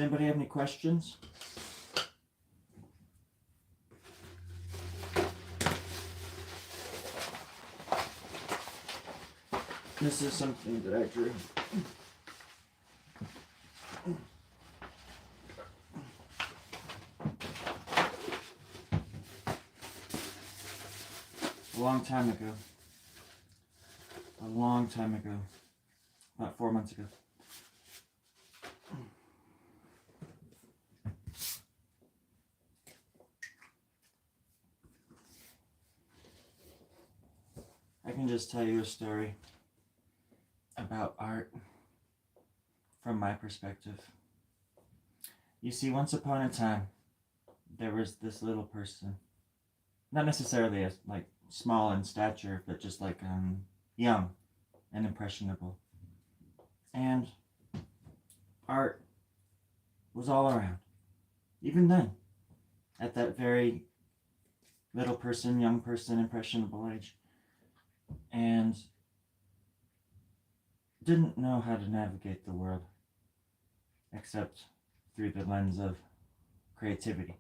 anybody have any questions? This is something that I drew. A long time ago. About 4 months ago. I can just tell you a story about art from my perspective. You see, once upon a time, there was this little person, not necessarily as like small in stature, but just like young and impressionable. And art was all around, even then, at that very little person, young person, impressionable age. And didn't know how to navigate the world except through the lens of creativity.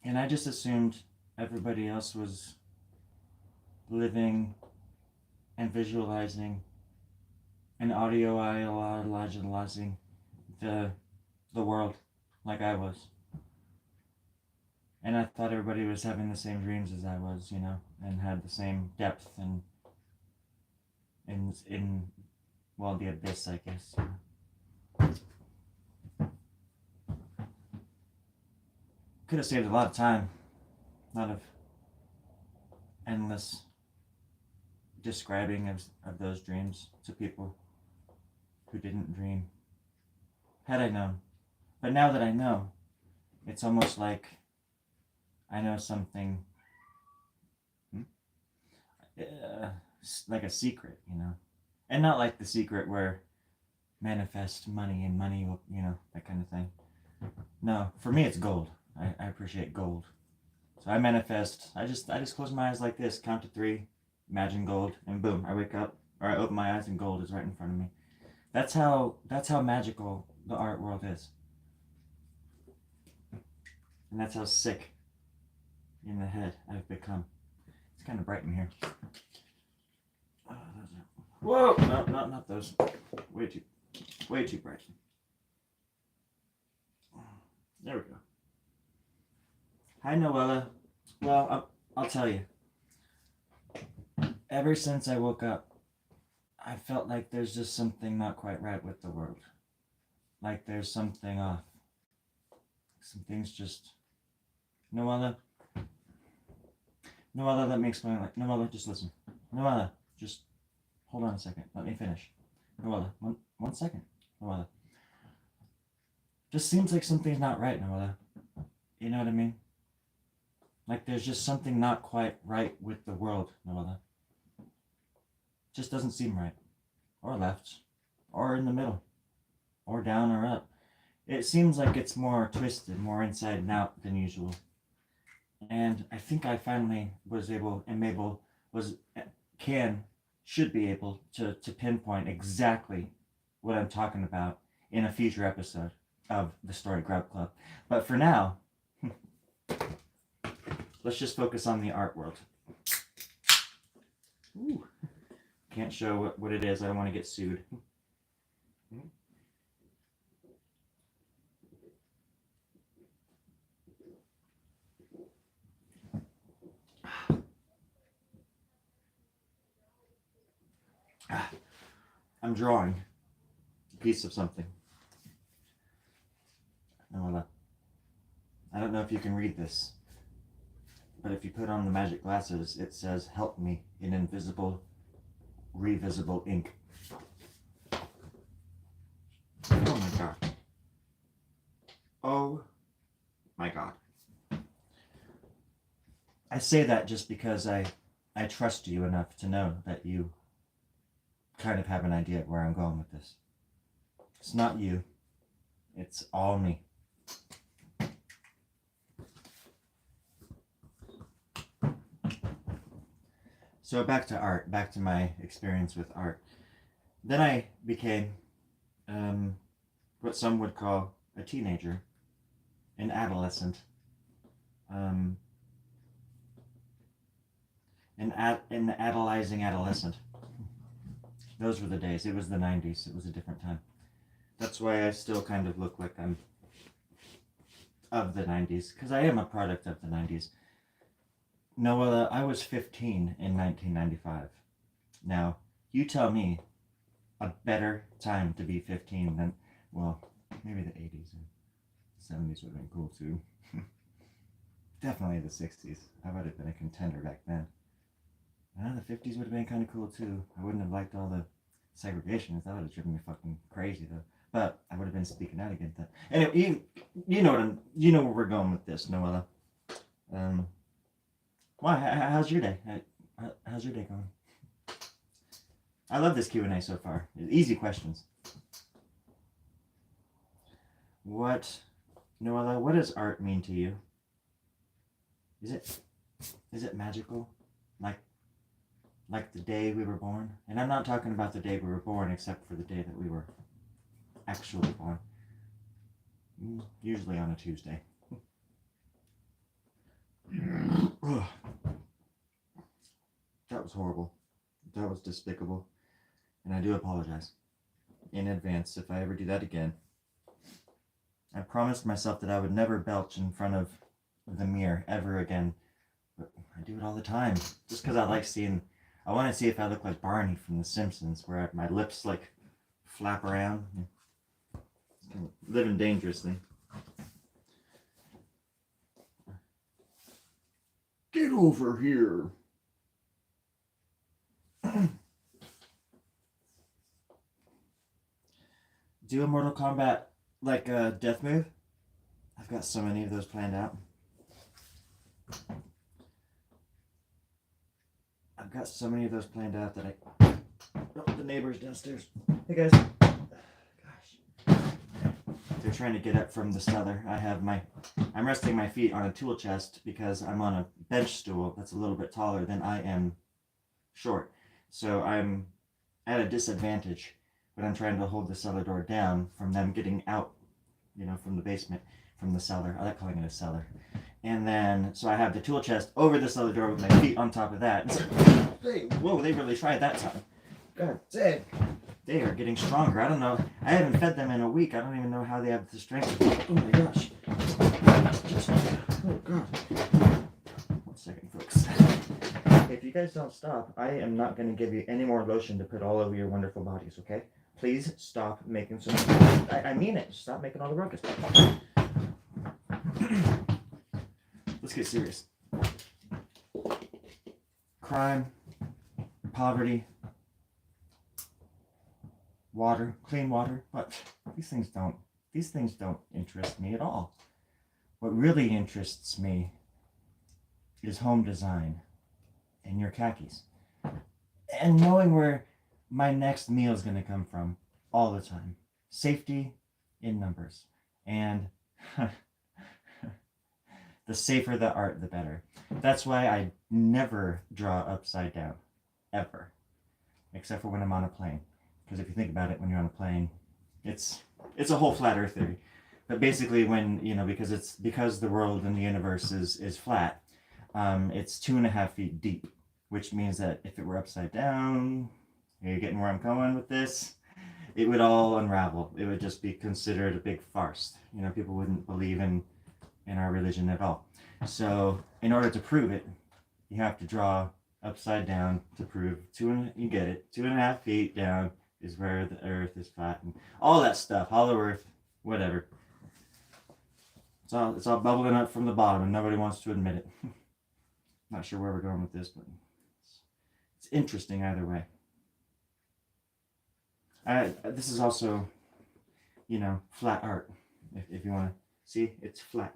And I just assumed everybody else was living and visualizing and audio-idealizing the world like I was. And I thought everybody was having the same dreams as I was, you know, and had the same depth and in well, the abyss, I guess. Could have saved a lot of time, a lot of endless describing of those dreams to people who didn't dream, had I known. But now that I know, it's almost like I know something, like a secret, you know? And not like the secret where manifest money and money will, you know, that kind of thing. No, for me it's gold. I appreciate gold. So I manifest, I just close my eyes like this, count to 3, imagine gold, and boom, I wake up, or I open my eyes and gold is right in front of me. That's how magical the art world is. And that's how sick in the head I've become. It's kind of bright in here. Whoa! No, not those. Way too bright. There we go. Hi, Noella. Well, I'll tell you. Ever since I woke up, I felt like there's just something not quite right with the world. Like there's something off. Some things just... Noella, let me explain. Like, Noella, just listen. Noella, just hold on a second. Let me finish. Noella, one second. Noella. Just seems like something's not right, Noella. You know what I mean? Like there's just something not quite right with the world, Noella. Just doesn't seem right. Or left. Or in the middle. Or down or up. It seems like it's more twisted, more inside and out than usual. And I think I finally should be able to pinpoint exactly what I'm talking about in a future episode of the Storie Grub Club. But for now, let's just focus on the art world. Ooh. Can't show what it is. I don't want to get sued. I'm drawing a piece of something. Noella, I don't know if you can read this, but if you put on the magic glasses, it says, "Help me," in invisible, revisible ink. Oh my god. Oh my god. I say that just because I trust you enough to know that you kind of have an idea where I'm going with this. It's not you. It's all me. So back to art, back to my experience with art. Then I became, what some would call a teenager, an adolescent, an idolizing adolescent. Those were the days. It was the 90s. It was a different time. That's why I still kind of look like I'm of the 90s, because I am a product of the 90s. Noah, I was 15 in 1995. Now, you tell me a better time to be 15 than, well, maybe the 80s and 70s would have been cool too. Definitely the 60s. I would have been a contender back then. The 50s would have been kind of cool too. I wouldn't have liked all the segregation. That would have driven me fucking crazy though. But I would have been speaking out against that. Anyway, you know where we're going with this, Noella. Why? How's your day? How's your day going? I love this Q&A so far. Easy questions. What, Noella? What does art mean to you? Is it magical, like the day we were born? And I'm not talking about the day we were born, except for the day that we were actually born. Usually on a Tuesday. That was horrible. That was despicable. And I do apologize in advance if I ever do that again. I promised myself that I would never belch in front of the mirror ever again. But I do it all the time. Just because I want to see if I look like Barney from The Simpsons, where my lips like flap around. Living dangerously. Get over here. Do a Mortal Kombat like a death move? I've got so many of those planned out. That oh, the neighbor's downstairs. Hey guys. Gosh. They're trying to get up from the cellar. I'm resting my feet on a tool chest because I'm on a bench stool that's a little bit taller than I am short. So I'm at a disadvantage, but I'm trying to hold the cellar door down from them getting out, from the basement, from the cellar. I like calling it a cellar. And then, so I have the tool chest over the cellar door with my feet on top of that. So, hey, whoa, they really tried that time. God dang. They are getting stronger. I don't know. I haven't fed them in a week. I don't even know how they have the strength. Oh my gosh. Oh God. 1 second, folks. If you guys don't stop, I am not going to give you any more lotion to put all over your wonderful bodies, okay? Please stop making so much. I mean it. Stop making all the ruckus. Let's get serious. Crime, poverty, water, clean water. But these things don't interest me at all. What really interests me is home design and your khakis. And knowing where my next meal is going to come from all the time. Safety in numbers. And the safer the art, the better. That's why I never draw upside down. Ever. Except for when I'm on a plane. Because if you think about it, when you're on a plane, it's a whole flat earth theory. But basically when, because the world and the universe is flat, it's 2.5 feet deep. Which means that if it were upside down, you're getting where I'm going with this, it would all unravel. It would just be considered a big farce. People wouldn't believe in our religion at all. So in order to prove it, you have to draw upside down to prove you get it. 2.5 feet down is where the earth is flat and all that stuff. Hollow earth, whatever. It's all bubbling up from the bottom and nobody wants to admit it. Not sure where we're going with this, but it's interesting either way. This is also, flat art. If you want to see, it's flat.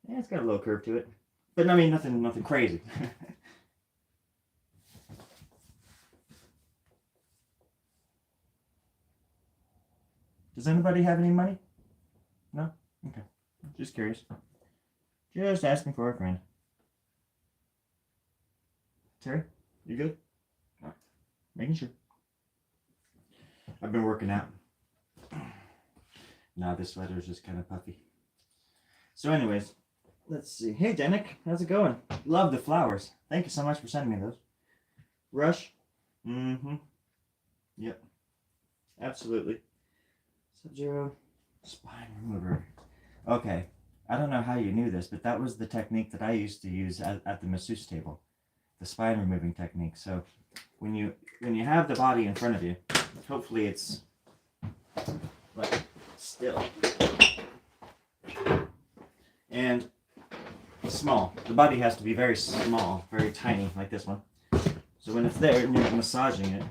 Yeah, it's got a little curve to it, but I mean nothing crazy. Does anybody have any money? No? Okay. Just curious. Just asking for a friend. Terry, you good? All right. Making sure. I've been working out. Nah, this sweater is just kind of puffy. So anyways, let's see. Hey, Danik, how's it going? Love the flowers. Thank you so much for sending me those. Rush? Mm-hmm. Yep. Absolutely. Sub-Zero spine remover. Okay. I don't know how you knew this, but that was the technique that I used to use at the masseuse table. The spine removing technique. So when you have the body in front of you, hopefully it's like still and small. The body has to be very small, very tiny, like this one. So when it's there and you're massaging it,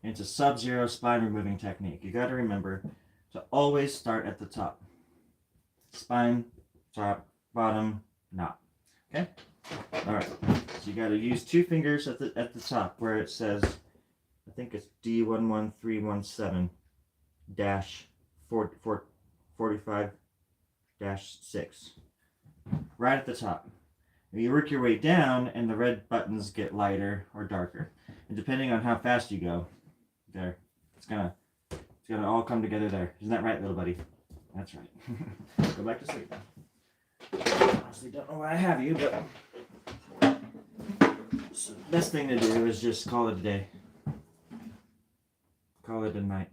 it's a sub-zero spine removing technique. You got to remember to always start at the top. Spine, top, bottom, knot. Okay? Alright. So you got to use 2 fingers at the top where it says, I think it's D11317-45-6. Right at the top. You work your way down and the red buttons get lighter or darker. And depending on how fast you go, there. It's gonna all come together there. Isn't that right, little buddy? That's right. Go back to sleep now. Honestly, don't know why I have you, but so the best thing to do is just call it a day. Call it a night.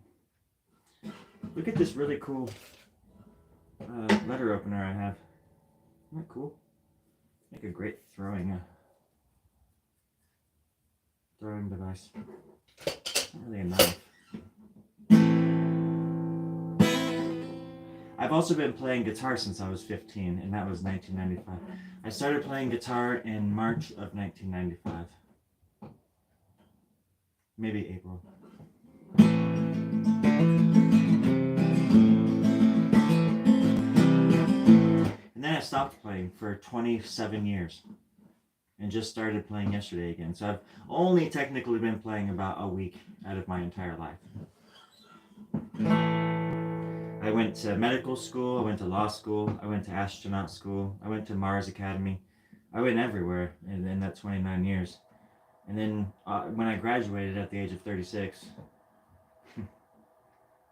Look at this really cool letter opener I have. Isn't that cool? Make a great throwing device. Not really a knife. I've also been playing guitar since I was 15, and that was 1995. I started playing guitar in March of 1995. Maybe April. And then I stopped playing for 27 years. And just started playing yesterday again. So I've only technically been playing about a week out of my entire life. I went to medical school, I went to law school, I went to astronaut school, I went to Mars Academy. I went everywhere in that 29 years. And then when I graduated at the age of 36,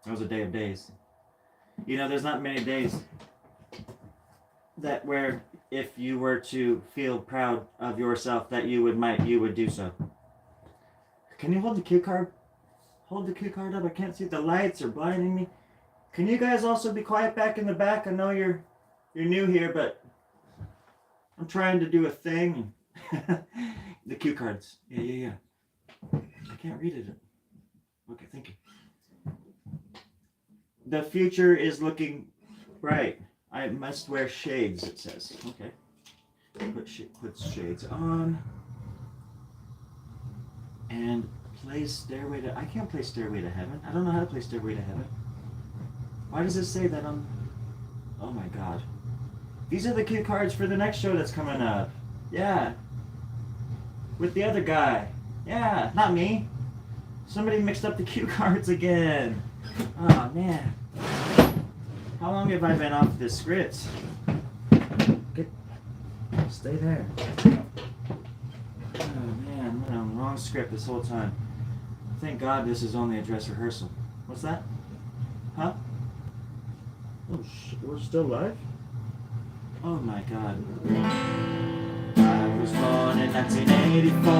that was a day of days. You know, there's not many days that where if you were to feel proud of yourself that you would do so. Can you hold the cue card? Hold the cue card up. I can't see. The lights are blinding me. Can you guys also be quiet back in the back? I know you're new here, but I'm trying to do a thing. The cue cards. Yeah. I can't read it. Okay, thank you. The future is looking bright. I must wear shades, it says. Okay. Put shades on. And play Stairway to... I can't play Stairway to Heaven. I don't know how to play Stairway to Heaven. Why does it say that on... Oh my god. These are the cue cards for the next show that's coming up. Yeah. With the other guy. Yeah, not me. Somebody mixed up the cue cards again. Oh man. How long have I been off this script? Stay there. Oh man, I'm on the wrong script this whole time. Thank God this is only a dress rehearsal. What's that? Huh? Oh we're still live? Oh my God. I was born in 1984.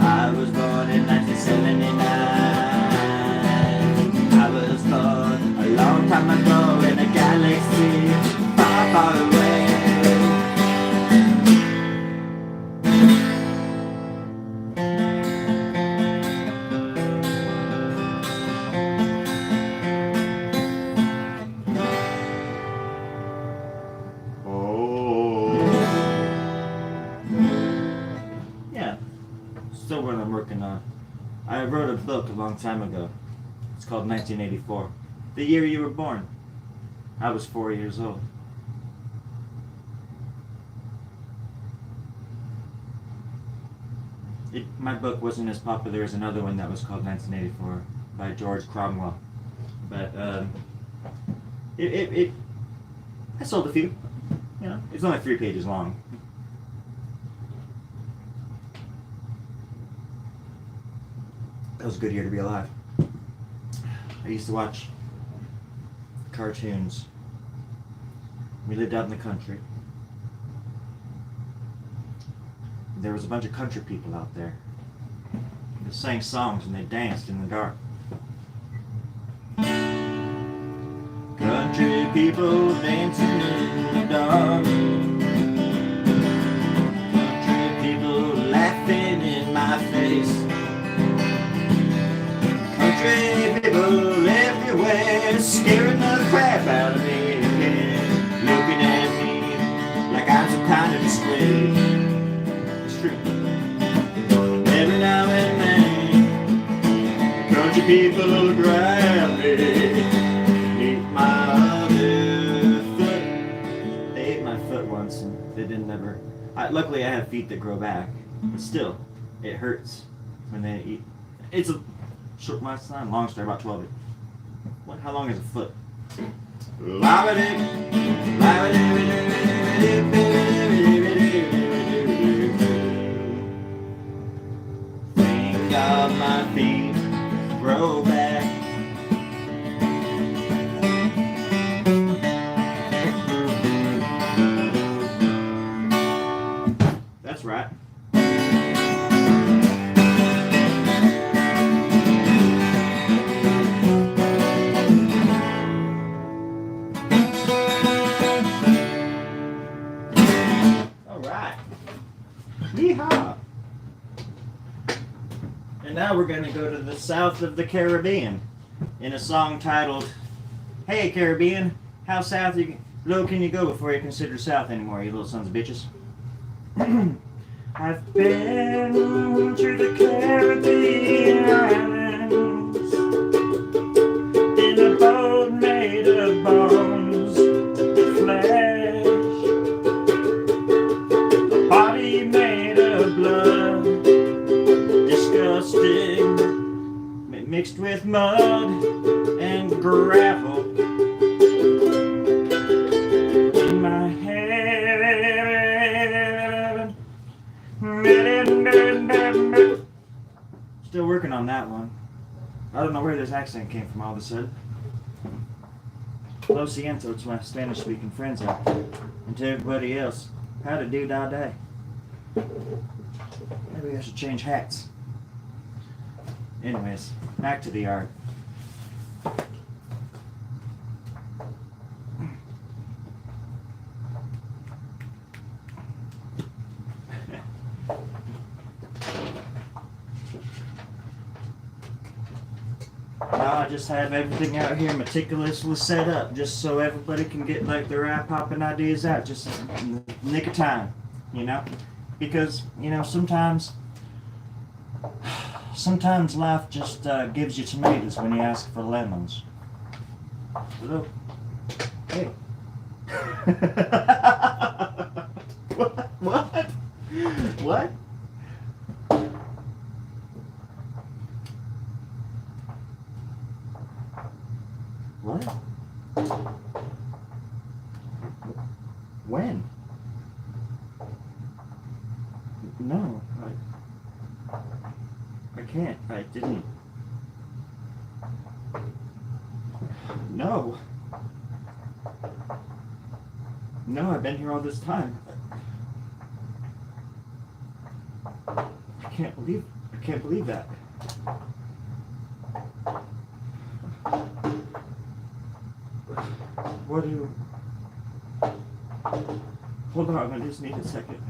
I was born in 1979. I was born a long time ago in a galaxy far, far away. Oh. Yeah, still what I'm working on. I wrote a book a long time ago. It's called 1984. The year you were born. I was 4 years old. My book wasn't as popular as another one that was called 1984 by George Cromwell. But I sold a few. You know, it's only 3 pages long. That was a good year to be alive. I used to watch cartoons. We lived out in the country. There was a bunch of country people out there. They sang songs and they danced in the dark. Country people dancing in the dark. Country people laughing in my face. Country people everywhere, scaring the crap out of me, looking at me like I'm some kind of disgrace. It's true. Every now and then, country people will grab me, eat my other foot. They ate my foot once, and they didn't ever. Luckily, I have feet that grow back, but still, it hurts when they eat. It's a short, my son, long story, about 12. What? How long is a foot? Thank God my feet grow back. That's right. Yeehaw! And now we're going to go to the south of the Caribbean in a song titled, Hey Caribbean, how low can you go before you consider south anymore, you little sons of bitches? I've been to the Caribbean islands in a boat made of bones, flesh, a body made of blood, disgusting, mixed with mud and gravel in my head. Still working on that one. I don't know where this accent came from all of a sudden. Lo siento to my Spanish speaking friends out there. And to everybody else, how to do da day. Maybe I should change hats. Anyways, back to the art. Now I just have everything out here meticulously set up just so everybody can get like their eye-popping ideas out just in the nick of time, you know? Because, you know, sometimes life just gives you tomatoes when you ask for lemons. Hello? Hey. What? What? What? What? When? No, I can't. I didn't. No. No, I've been here all this time. I can't believe that. What do you... Hold on, I just need a second.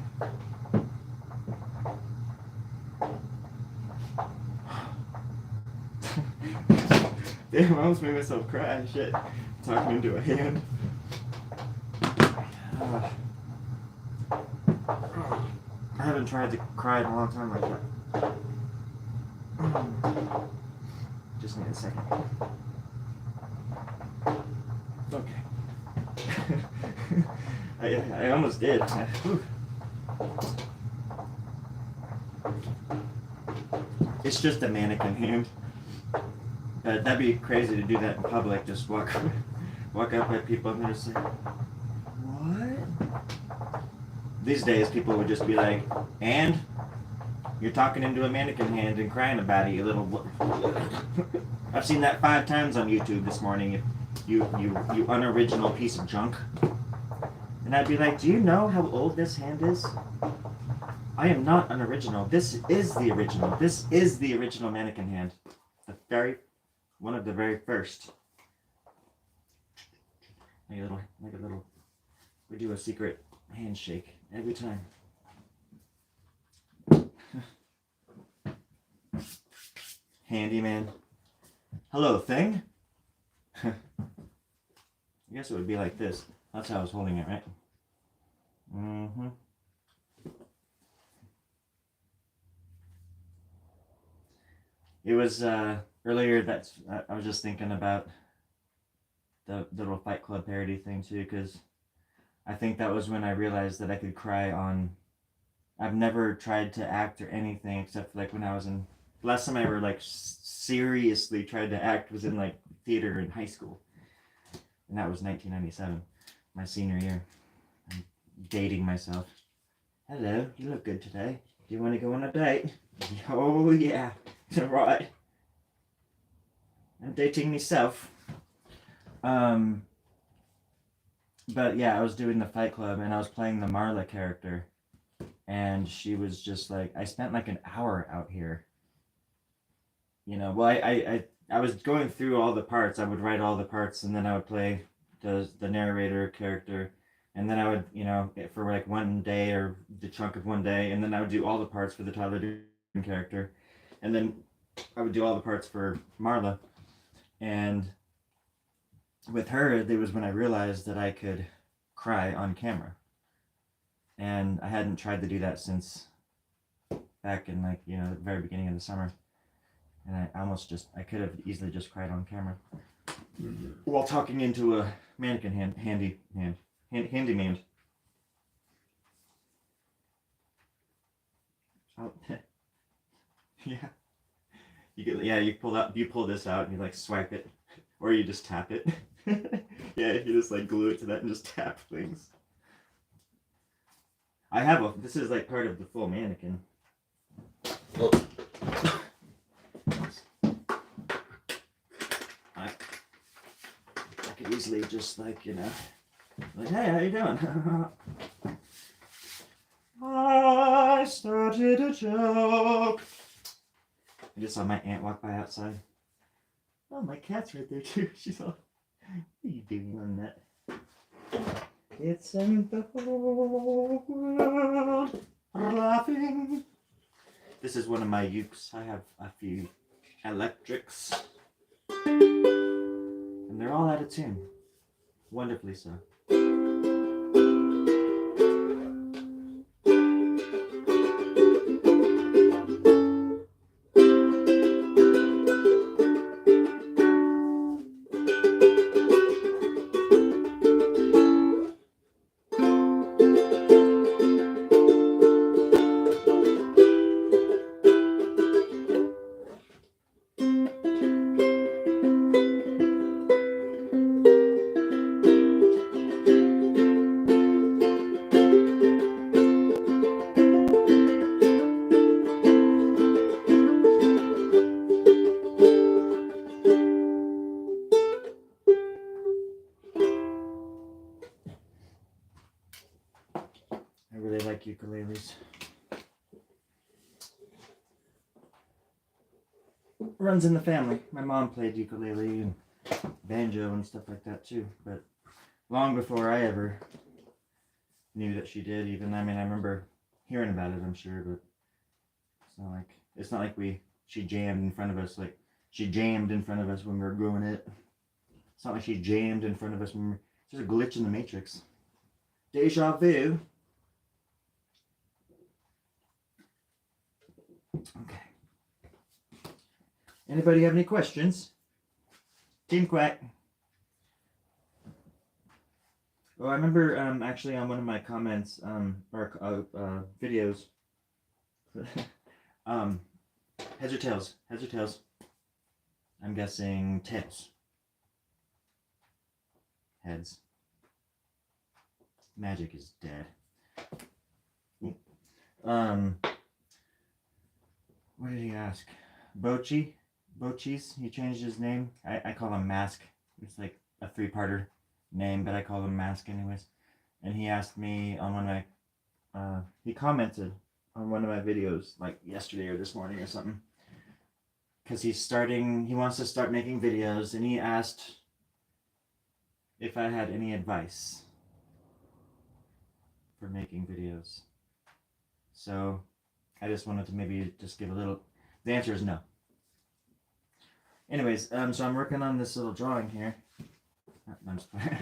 Damn, I almost made myself cry. Shit. Talking into a hand. I haven't tried to cry in a long time like that. Just need a second. Okay. I almost did. It's just a mannequin hand. That'd be crazy to do that in public. Just walk up at people and just say, "What?" These days, people would just be like, "And?" You're talking into a mannequin hand and crying about it, you little. I've seen that 5 times on YouTube this morning. You unoriginal piece of junk. And I'd be like, do you know how old this hand is? I am not unoriginal. This is the original. This is the original mannequin hand. One of the very first. Like a little. We do a secret handshake every time. Handyman. Hello, thing. I guess it would be like this. That's how I was holding it, right? Mm-hmm. It was earlier that I was just thinking about the little Fight Club parody thing too, because I think that was when I realized that I could cry on. I've never tried to act or anything except for like when I was in. Last time I ever like seriously tried to act was in like theater in high school, and that was 1997, my senior year. I'm dating myself. Hello, you look good today. Do you want to go on a date? Oh yeah, right. I'm dating myself. But yeah, I was doing the Fight Club and I was playing the Marla character, and she was just like, I spent like an hour out here. You know, well, I was going through all the parts. I would write all the parts, and then I would play the narrator character, and then I would, you know, for like one day or the chunk of one day, and then I would do all the parts for the Tyler Durden character, and then I would do all the parts for Marla, and with her, it was when I realized that I could cry on camera, and I hadn't tried to do that since back in like, you know, the very beginning of the summer. And I could have easily just cried on camera while talking into a mannequin handyman. Oh, yeah. You pull this out and you like swipe it, or you just tap it. Yeah, you just like glue it to that and just tap things. This is like part of the full mannequin. I could easily just like, you know, like, hey, how you doing? I started a joke. I just saw my aunt walk by outside. Oh, my cat's right there too. She's all, what are you doing on that? It's in the whole world laughing. This is one of my ukes. I have a few electrics. And they're all out of tune. Wonderfully so. I really like ukuleles. Runs in the family. My mom played ukulele and banjo and stuff like that too, but long before I ever knew that she did. Even, I mean, I remember hearing about it, I'm sure, but it's not like she jammed in front of us, like she jammed in front of us when we were growing it. It's not like she jammed in front of us when it's just a glitch in the matrix. Deja vu. Okay. Anybody have any questions? Team Quack. Oh, I remember actually on one of my comments or videos. Heads or tails? Heads or tails? I'm guessing tails. Heads. Magic is dead. What did he ask? Bochi? Bochis? He changed his name. I call him Mask. It's like a three-parter name, but I call him Mask anyways. And he asked me on one of my he commented on one of my videos like yesterday or this morning or something, because he wants to start making videos, and he asked if I had any advice for making videos. So I just wanted to maybe just give a little. The answer is no. Anyways, so I'm working on this little drawing here. I'm just playing.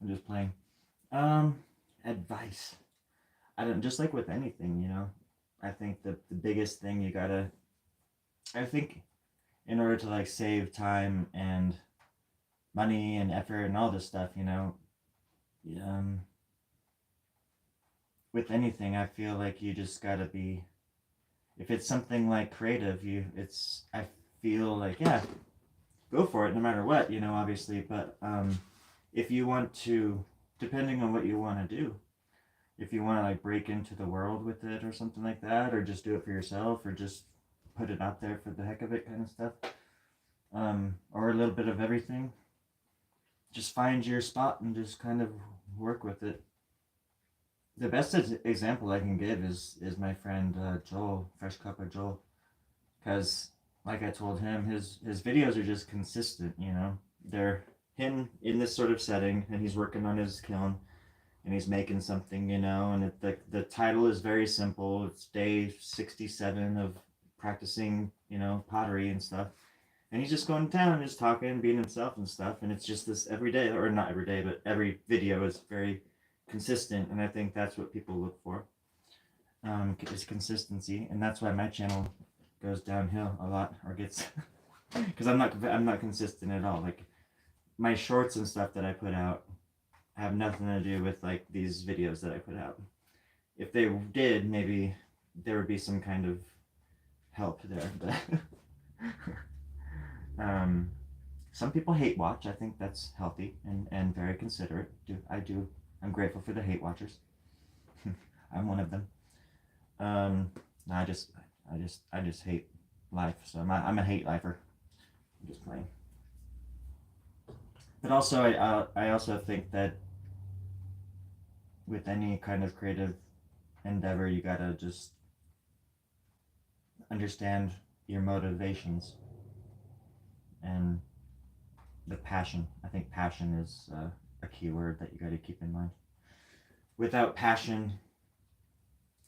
I'm just playing. Advice. I don't, just like with anything, you know. I think the biggest thing you gotta. I think in order to like save time and money and effort and all this stuff, you know, with anything, I feel like you just gotta be. If it's something like creative, I feel like, yeah, go for it no matter what, you know, obviously. But if you want to, depending on what you want to do, if you want to like break into the world with it or something like that, or just do it for yourself, or just put it out there for the heck of it kind of stuff, or a little bit of everything, just find your spot and just kind of work with it. The best example I can give is my friend Joel, Fresh Cup of Joel, because like I told him, his videos are just consistent. You know, they're him in this sort of setting, and he's working on his kiln, and he's making something. You know, and the title is very simple. It's day 67 of practicing, you know, pottery and stuff. And he's just going down, just talking, being himself and stuff. And it's just this every day, or not every day, but every video is very consistent. And I think that's what people look for, is consistency. And that's why my channel goes downhill a lot, or gets, because I'm not consistent at all. Like my shorts and stuff that I put out have nothing to do with like these videos that I put out. If they did, maybe there would be some kind of help there, but some people hate watch. I think that's healthy and very considerate. I'm grateful for the hate watchers. I'm one of them. No, I just hate life. So I'm a hate lifer. I'm just playing. But also, I also think that with any kind of creative endeavor, you gotta just understand your motivations and the passion. I think passion is a key word that you got to keep in mind. Without passion,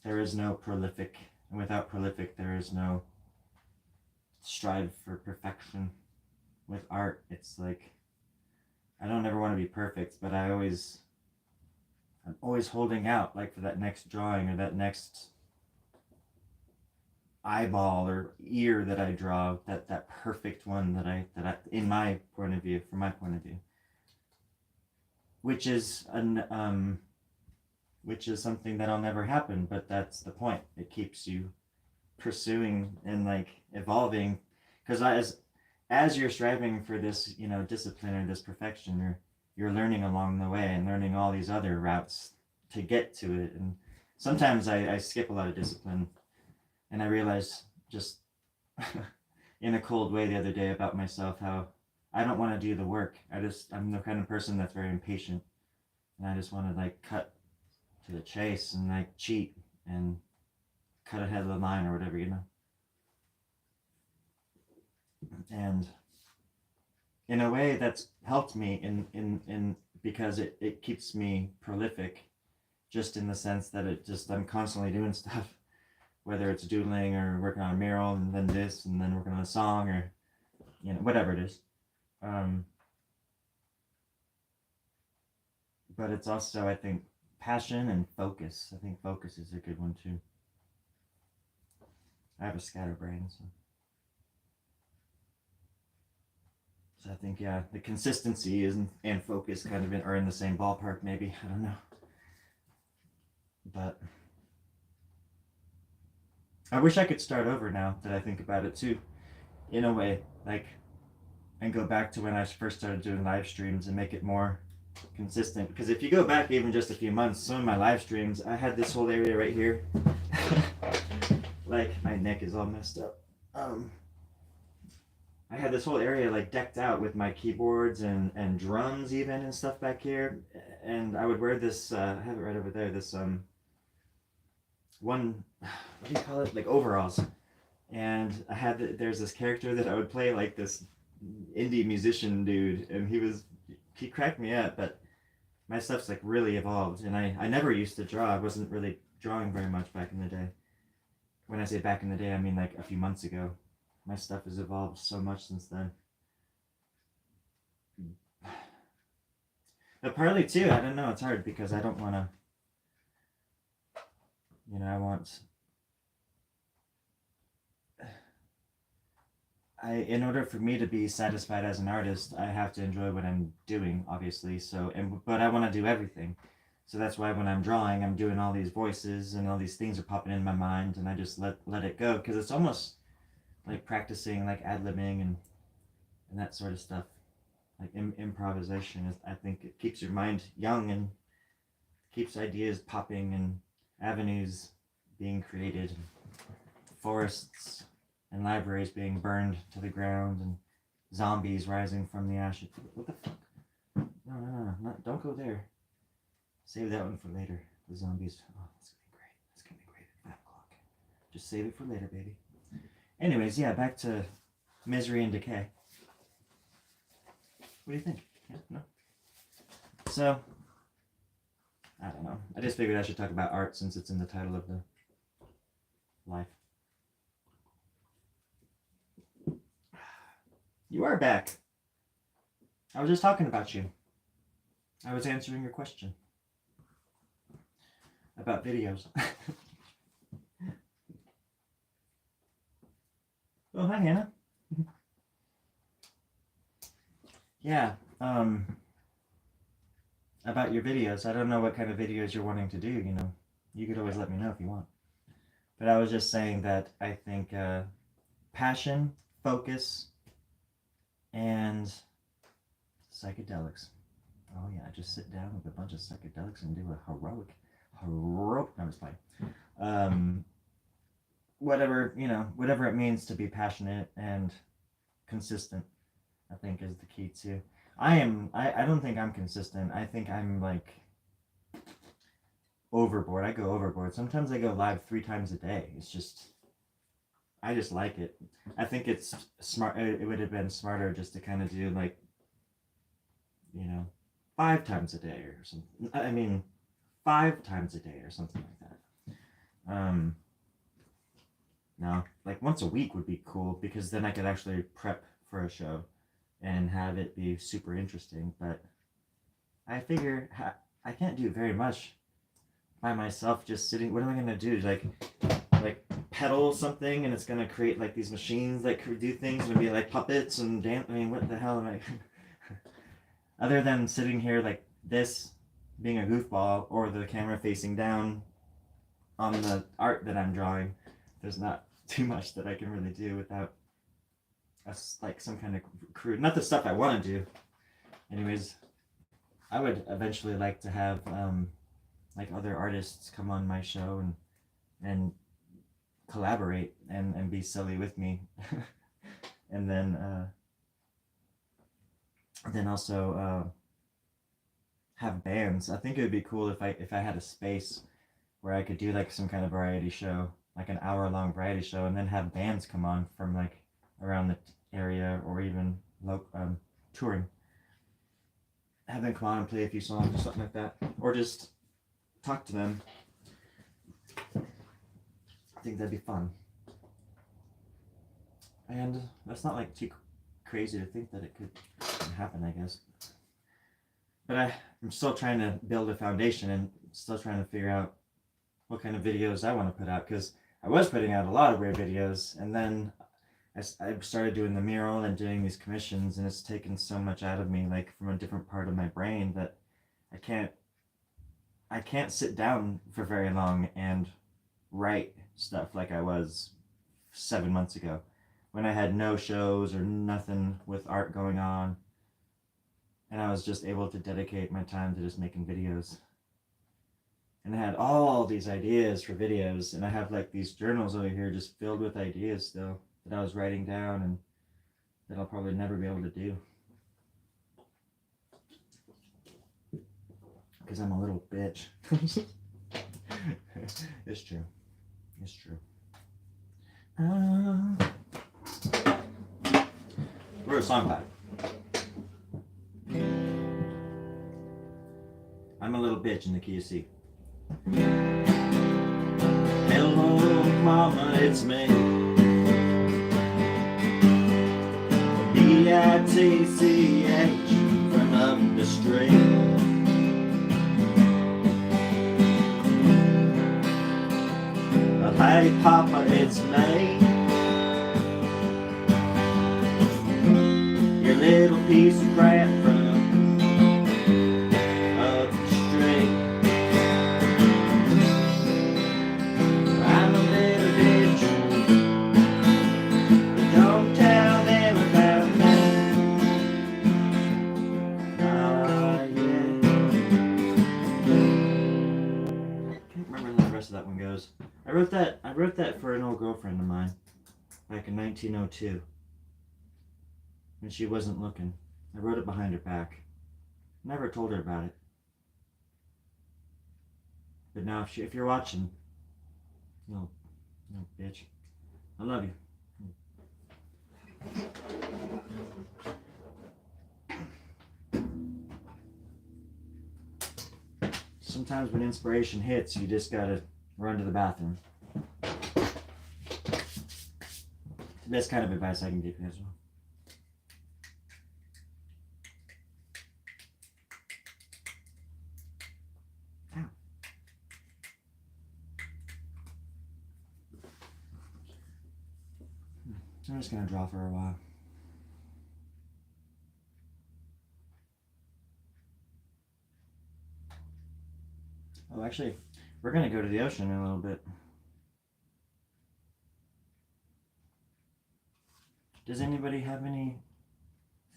there is no prolific, and without prolific, there is no strive for perfection. With art, it's like I don't ever want to be perfect, but I'm always holding out, like for that next drawing or that next eyeball or ear that I draw, that perfect one that I in my point of view, from my point of view, which is something that'll never happen, but that's the point. It keeps you pursuing and like evolving, because as you're striving for this, you know, discipline or this perfection, you're learning along the way and learning all these other routes to get to it. And sometimes I skip a lot of discipline. And I realized just in a cold way the other day about myself how I don't want to do the work. I'm the kind of person that's very impatient, and I just want to like cut to the chase and like cheat and cut ahead of the line or whatever, you know. And in a way that's helped me in because it keeps me prolific, just in the sense that I'm constantly doing stuff. Whether it's doodling or working on a mural and then this and then working on a song, or, you know, whatever it is. But it's also, I think, passion and focus. I think focus is a good one too. I have a scatterbrain, so I think, yeah, the consistency and focus kind of are in the same ballpark, maybe. I don't know. But I wish I could start over now that I think about it too, in a way, like, and go back to when I first started doing live streams and make it more consistent. Because if you go back even just a few months, some of my live streams, I had this whole area right here. Like, my neck is all messed up. um, I had this whole area like decked out with my keyboards and drums even and stuff back here, and I would wear this. I have it right over there. This one, what do you call it? Like overalls. And I had there's this character that I would play like this indie musician dude, and he cracked me up. But my stuff's like really evolved, and I never used to draw. I wasn't really drawing very much back in the day. When I say back in the day, I mean like a few months ago. My stuff has evolved so much since then. But partly too, I don't know. It's hard because I don't want to. I want. In order for me to be satisfied as an artist, I have to enjoy what I'm doing, obviously. But I want to do everything. So that's why when I'm drawing, I'm doing all these voices and all these things are popping in my mind, and I just let it go because it's almost like practicing, like ad-libbing and that sort of stuff. Like improvisation is, I think it keeps your mind young and keeps ideas popping and avenues being created, forests and libraries being burned to the ground and zombies rising from the ashes. What the fuck? No, don't go there. Save that one for later. The zombies. Oh, that's gonna be great. That's gonna be great at 5 o'clock. Just save it for later, baby. Anyways, yeah, back to misery and decay. What do you think? Yeah, no? So, I don't know. I just figured I should talk about art since it's in the title of the life. You are back. I was just talking about you. I was answering your question about videos. Oh, hi, Hannah. Yeah, about your videos. I don't know what kind of videos you're wanting to do, You could always let me know if you want. But I was just saying that I think passion, focus, and psychedelics. Oh yeah, just sit down with a bunch of psychedelics and do a heroic, no, I'm just playing. Whatever it means to be passionate and consistent, I think is the key too. I don't think I'm consistent. I think I'm like overboard. I go overboard. Sometimes I go live 3 times a day. I just like it. I think it's smart. It would have been smarter just to kind of do like, 5 times a day or something. I mean, 5 times a day or something like that. No, like once a week would be cool because then I could actually prep for a show and have it be super interesting. But I figure I can't do very much by myself just sitting. What am I gonna do? Like pedal something and it's gonna create like these machines that could do things and be like puppets and dance. I mean, what the hell am I? Other than sitting here like this, being a goofball, or the camera facing down on the art that I'm drawing, there's not too much that I can really do without like some kind of crude. Not the stuff I want to do. Anyways, I would eventually like to have like other artists come on my show and collaborate and be silly with me, and then also have bands. I think it would be cool if I had a space where I could do like some kind of variety show, like an hour-long variety show, and then have bands come on from like around the area or even touring. Have them come on and play a few songs or something like that, or just talk to them. I think that'd be fun. And that's not like too crazy to think that it could happen, I guess. But I'm still trying to build a foundation and still trying to figure out what kind of videos I want to put out, because I was putting out a lot of weird videos, and then I started doing the mural and doing these commissions, and it's taken so much out of me, like from a different part of my brain, that I can't sit down for very long and write stuff like I was 7 months ago, when I had no shows or nothing with art going on, and I was just able to dedicate my time to just making videos. And I had all these ideas for videos, and I have like these journals over here just filled with ideas still. that I was writing down and that I'll probably never be able to do. Because I'm a little bitch. It's true. It's true. Wrote a song about it. I'm a little bitch in the key of C. Hello, mama, it's me. B-I-T-C-H from up the street. Hey, Papa, it's me. Your little piece of crap from up the street. I'm a little bitch, but don't tell them about me. Ah, yeah. Can't remember how the rest of that one goes. I wrote that for an old girlfriend of mine back in 1902 when she wasn't looking. I wrote it behind her back. Never told her about it. But now if you're watching, no bitch, I love you. Sometimes when inspiration hits, you just gotta run to the bathroom. The best kind of advice I can give you as well. Ow. I'm just gonna draw for a while. Oh, actually, we're gonna go to the ocean in a little bit. Does anybody have anything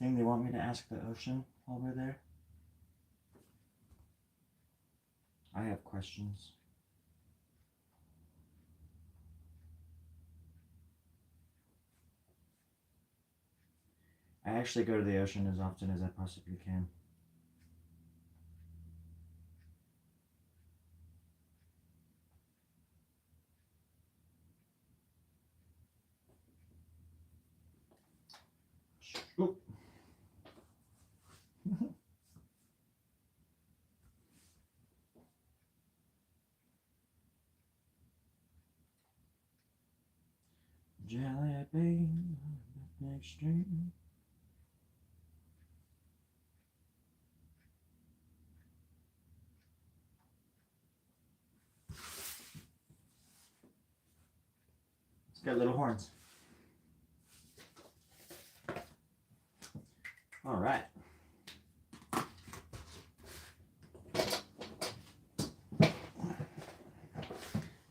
they want me to ask the ocean while we're there? I have questions. I actually go to the ocean as often as I possibly can. Oh. Jelly bean next street. It's got little horns. All right.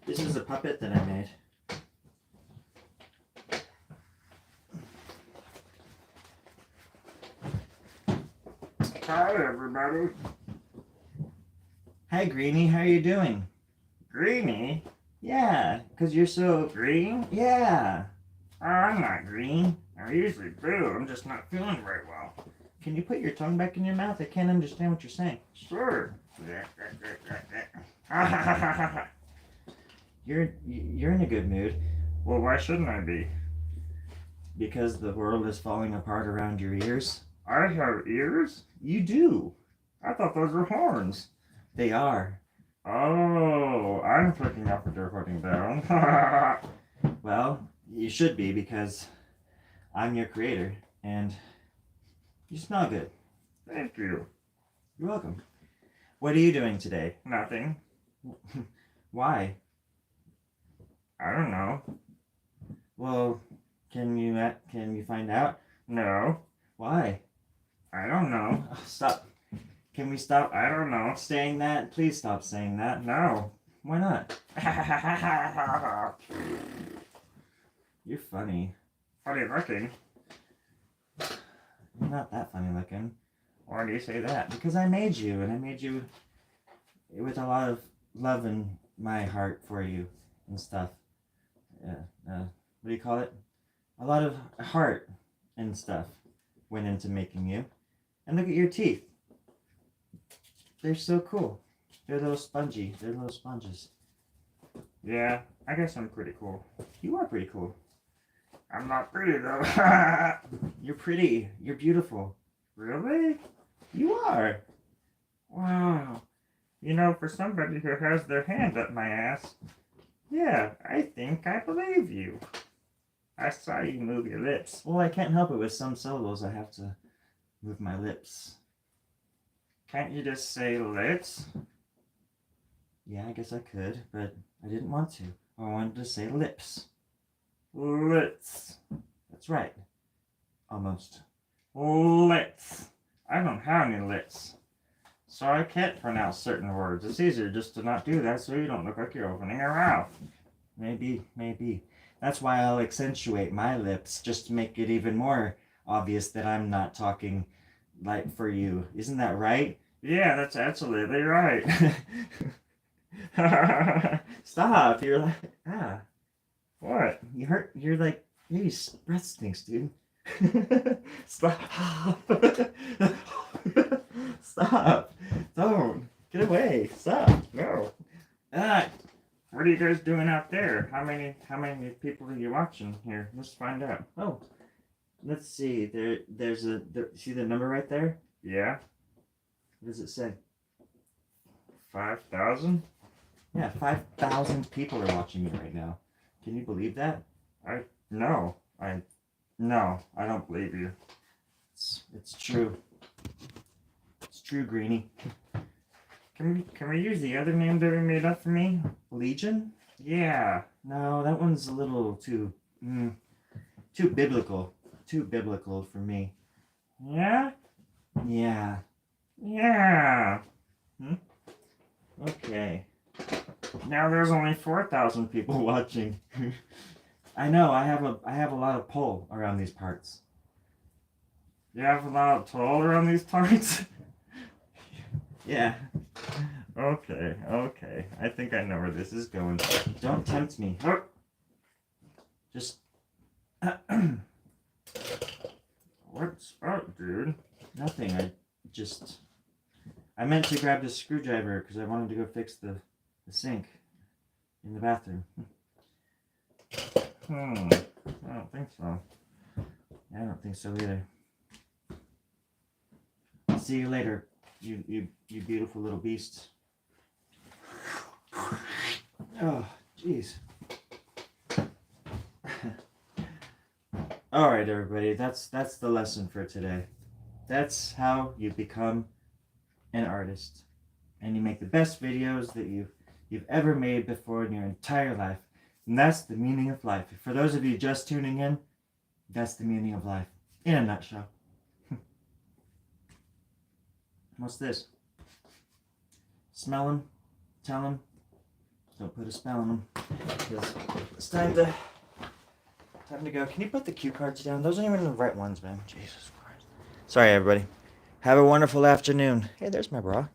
This is a puppet that I made. Hi, everybody. Hi, Greenie. How are you doing? Greenie? Yeah, because you're so Green? Yeah. Oh, I'm not green. I usually do. I'm just not feeling very well. Can you put your tongue back in your mouth? I can't understand what you're saying. Sure. You're in a good mood. Well, why shouldn't I be? Because the world is falling apart around your ears. I have ears? You do. I thought those were horns. They are. Oh, I'm picking up what you're putting down. Well, you should be because I'm your creator and you smell good. Thank you. You're welcome. What are you doing today? Nothing. Why? I don't know. Well, can you find out? No. Why? I don't know. Oh, stop. Can we stop I don't know. saying that? Please stop saying that. No. Why not? You're funny. Funny looking. You're not that funny looking. Why do you say that? Because I made you, and I made you with a lot of love in my heart for you and stuff. What do you call it? A lot of heart and stuff went into making you. And look at your teeth. They're so cool. They're little spongy. They're little sponges. Yeah, I guess I'm pretty cool. You are pretty cool. I'm not pretty though. You're pretty. You're beautiful. Really? You are. Wow. You know, for somebody who has their hand up my ass, yeah, I think I believe you. I saw you move your lips. Well, I can't help it. With some syllables, I have to move my lips. Can't you just say lips? Yeah, I guess I could, but I didn't want to. I wanted to say lips. Lips. That's right. Almost. Lips. I don't have any lips. So I can't pronounce certain words. It's easier just to not do that so you don't look like you're opening your mouth. Maybe. That's why I'll accentuate my lips, just to make it even more obvious that I'm not talking like for you. Isn't that right? Yeah, that's absolutely right. Stop. You're like, What? you hurt. You're like, your breath stinks, dude. Stop. Stop. Don't. Get away. Stop. No. Ah. What are you guys doing out there? How many people are you watching here? Let's find out. Oh. Let's see. See the number right there? Yeah? What does it say? 5,000? Yeah, 5,000 people are watching me right now. Can you believe that? No, I don't believe you. It's true. It's true, Greenie. Can we use the other name that we made up for me? Legion? Yeah. No, that one's a little too biblical. Too biblical for me. Yeah? Yeah. Yeah. Okay. Now there's only 4,000 people. Watching. I know. I have a lot of pull around these parts. You have a lot of toll around these parts? Yeah. Okay. I think I know where this is going. Don't tempt me. Just. What's up, dude? Nothing. I meant to grab the screwdriver because I wanted to go fix the sink in the bathroom. I don't think so. I don't think so either. See you later, you beautiful little beast. Oh, jeez. All right, everybody. That's the lesson for today. That's how you become an artist, and you make the best videos that you've ever made before in your entire life. And that's the meaning of life. For those of you just tuning in, that's the meaning of life in a nutshell. What's this? Smell him, tell him, don't put a spell on him. Because it's time to go. Can you put the cue cards down? Those aren't even the right ones, man. Jesus Christ. Sorry, everybody. Have a wonderful afternoon. Hey, there's my bra.